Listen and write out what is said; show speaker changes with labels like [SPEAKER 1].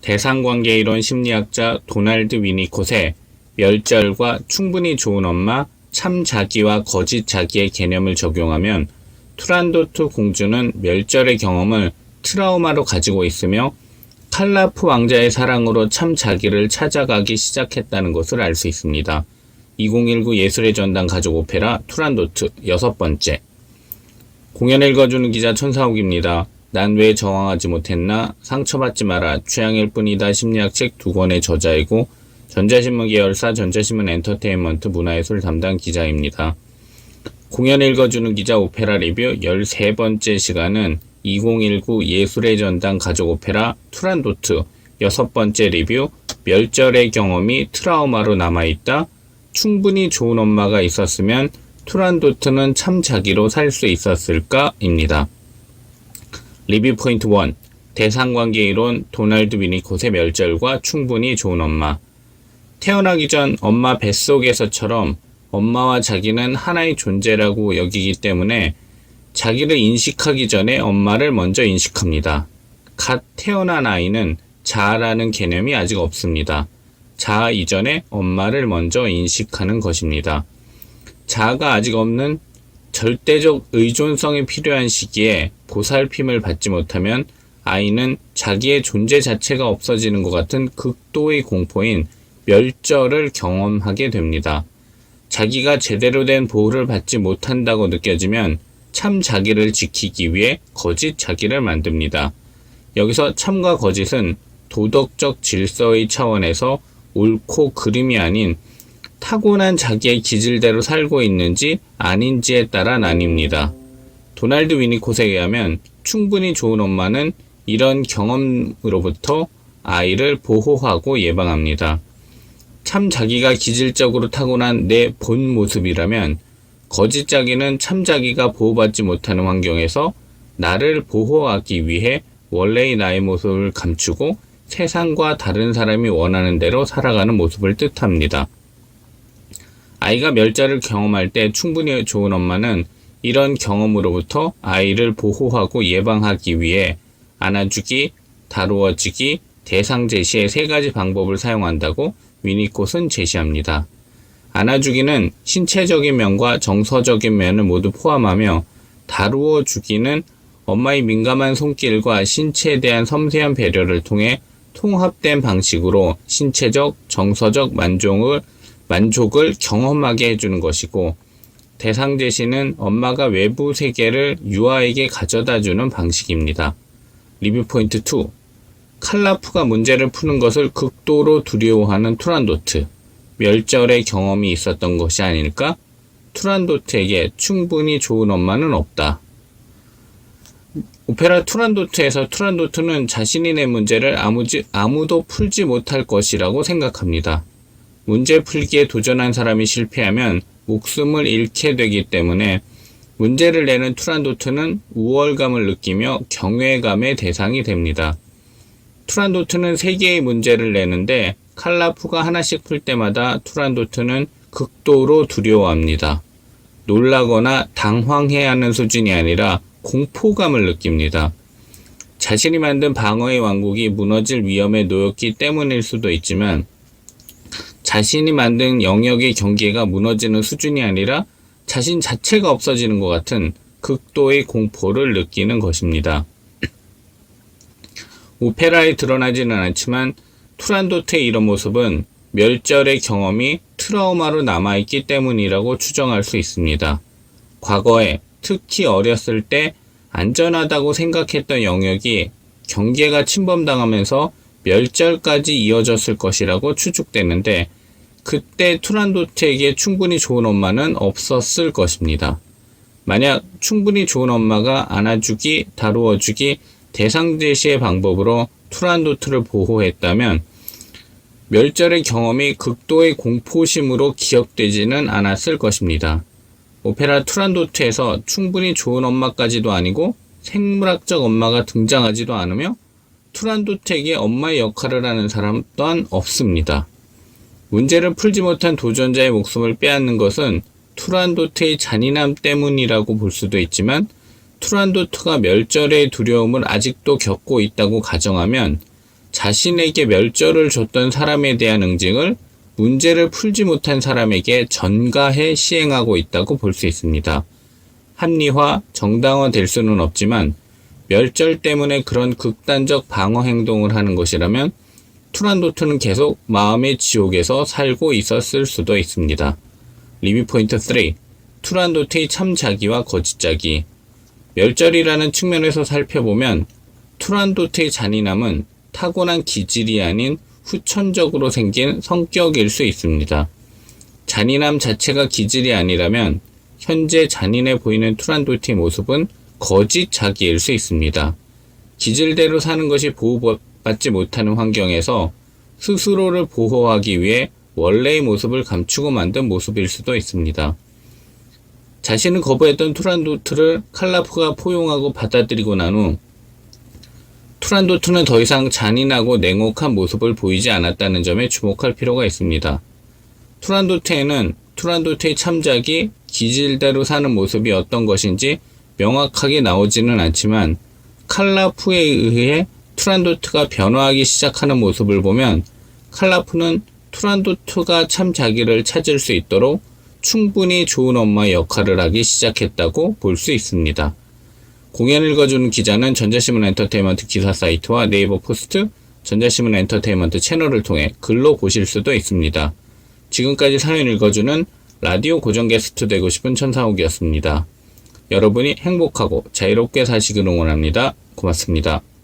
[SPEAKER 1] 대상관계이론 심리학자 도널드 위니콧의 멸절과 충분히 좋은 엄마, 참 자기와 거짓 자기의 개념을 적용하면 투란도트 공주는 멸절의 경험을 트라우마로 가지고 있으며 칼라프 왕자의 사랑으로 참 자기를 찾아가기 시작했다는 것을 알 수 있습니다. 2019 예술의 전당 가족 오페라 투란도트 6번째. 공연 읽어주는 기자 천사옥입니다. 난 왜 저항하지 못했나? 상처받지 마라. 취향일 뿐이다. 심리학 책 2권의 저자이고 전자신문 계열사 전자신문 엔터테인먼트 문화예술 담당 기자입니다. 공연 읽어주는 기자 오페라 리뷰 13번째 시간은 2019 예술의 전당 가족 오페라 투란도트 6번째 리뷰 멸절의 경험이 트라우마로 남아있다. 충분히 좋은 엄마가 있었으면 투란도트는 참 자기로 살 수 있었을까? 입니다. 리뷰 포인트 1. 대상관계이론 도널드 위니콧의 멸절과 충분히 좋은 엄마. 태어나기 전 엄마 뱃속에서처럼 엄마와 자기는 하나의 존재라고 여기기 때문에 자기를 인식하기 전에 엄마를 먼저 인식합니다. 갓 태어난 아이는 자아라는 개념이 아직 없습니다. 자아 이전에 엄마를 먼저 인식하는 것입니다. 자아가 아직 없는 절대적 의존성이 필요한 시기에 보살핌을 받지 못하면 아이는 자기의 존재 자체가 없어지는 것 같은 극도의 공포인 멸절을 경험하게 됩니다. 자기가 제대로 된 보호를 받지 못한다고 느껴지면 참 자기를 지키기 위해 거짓 자기를 만듭니다. 여기서 참과 거짓은 도덕적 질서의 차원에서 옳고 그름이 아닌 타고난 자기의 기질대로 살고 있는지 아닌지에 따라 나뉩니다. 도널드 위니콧에 의하면 충분히 좋은 엄마는 이런 경험으로부터 아이를 보호하고 예방합니다. 참 자기가 기질적으로 타고난 내 본 모습이라면 거짓 자기는 참 자기가 보호받지 못하는 환경에서 나를 보호하기 위해 원래의 나의 모습을 감추고 세상과 다른 사람이 원하는 대로 살아가는 모습을 뜻합니다. 아이가 멸절을 경험할 때 충분히 좋은 엄마는 이런 경험으로부터 아이를 보호하고 예방하기 위해 안아주기, 다루어주기, 대상 제시의 3가지 방법을 사용한다고 위니콧은 제시합니다. 안아주기는 신체적인 면과 정서적인 면을 모두 포함하며 다루어주기는 엄마의 민감한 손길과 신체에 대한 섬세한 배려를 통해 통합된 방식으로 신체적, 정서적 만족을 경험하게 해주는 것이고 대상 제시는 엄마가 외부 세계를 유아에게 가져다주는 방식입니다. 리뷰 포인트 2. 칼라프가 문제를 푸는 것을 극도로 두려워하는 투란도트. 멸절의 경험이 있었던 것이 아닐까? 투란도트에게 충분히 좋은 엄마는 없다. 오페라 투란도트에서 투란도트는 자신이 낸 문제를 아무도 풀지 못할 것이라고 생각합니다. 문제 풀기에 도전한 사람이 실패하면 목숨을 잃게 되기 때문에 문제를 내는 투란도트는 우월감을 느끼며 경외감의 대상이 됩니다. 투란도트는 3개의 문제를 내는데 칼라프가 하나씩 풀 때마다 투란도트는 극도로 두려워합니다. 놀라거나 당황해하는 수준이 아니라 공포감을 느낍니다. 자신이 만든 방어의 왕국이 무너질 위험에 놓였기 때문일 수도 있지만 자신이 만든 영역의 경계가 무너지는 수준이 아니라 자신 자체가 없어지는 것 같은 극도의 공포를 느끼는 것입니다. 오페라에 드러나지는 않지만 투란도트의 이런 모습은 멸절의 경험이 트라우마로 남아있기 때문이라고 추정할 수 있습니다. 과거에 특히 어렸을 때 안전하다고 생각했던 영역이 경계가 침범당하면서 멸절까지 이어졌을 것이라고 추측되는데 그때 투란도트에게 충분히 좋은 엄마는 없었을 것입니다. 만약 충분히 좋은 엄마가 안아주기, 다루어주기, 대상 제시의 방법으로 투란도트를 보호했다면 멸절의 경험이 극도의 공포심으로 기억되지는 않았을 것입니다. 오페라 투란도트에서 충분히 좋은 엄마까지도 아니고 생물학적 엄마가 등장하지도 않으며 투란도트에게 엄마의 역할을 하는 사람 또한 없습니다. 문제를 풀지 못한 도전자의 목숨을 빼앗는 것은 투란도트의 잔인함 때문이라고 볼 수도 있지만 투란도트가 멸절의 두려움을 아직도 겪고 있다고 가정하면 자신에게 멸절을 줬던 사람에 대한 응징을 문제를 풀지 못한 사람에게 전가해 시행하고 있다고 볼 수 있습니다. 합리화, 정당화될 수는 없지만 멸절 때문에 그런 극단적 방어 행동을 하는 것이라면 투란도트는 계속 마음의 지옥에서 살고 있었을 수도 있습니다. 리뷰 포인트 3. 투란도트의 참자기와 거짓자기. 멸절이라는 측면에서 살펴보면 투란도트의 잔인함은 타고난 기질이 아닌 후천적으로 생긴 성격일 수 있습니다. 잔인함 자체가 기질이 아니라면 현재 잔인해 보이는 투란도트의 모습은 거짓 자기일 수 있습니다. 기질대로 사는 것이 보호받지 못하는 환경에서 스스로를 보호하기 위해 원래의 모습을 감추고 만든 모습일 수도 있습니다. 자신은 거부했던 투란도트를 칼라프가 포용하고 받아들이고 난 후 투란도트는 더 이상 잔인하고 냉혹한 모습을 보이지 않았다는 점에 주목할 필요가 있습니다. 투란도트에는 투란도트의 참작이 기질대로 사는 모습이 어떤 것인지 명확하게 나오지는 않지만 칼라프에 의해 투란도트가 변화하기 시작하는 모습을 보면 칼라프는 투란도트가 참자기를 찾을 수 있도록 충분히 좋은 엄마 역할을 하기 시작했다고 볼 수 있습니다. 공연 읽어주는 기자는 전자신문 엔터테인먼트 기사 사이트와 네이버 포스트, 전자신문 엔터테인먼트 채널을 통해 글로 보실 수도 있습니다. 지금까지 사연 읽어주는 라디오 고정 게스트 되고 싶은 천상욱이었습니다. 여러분이 행복하고 자유롭게 사시길 응원합니다. 고맙습니다.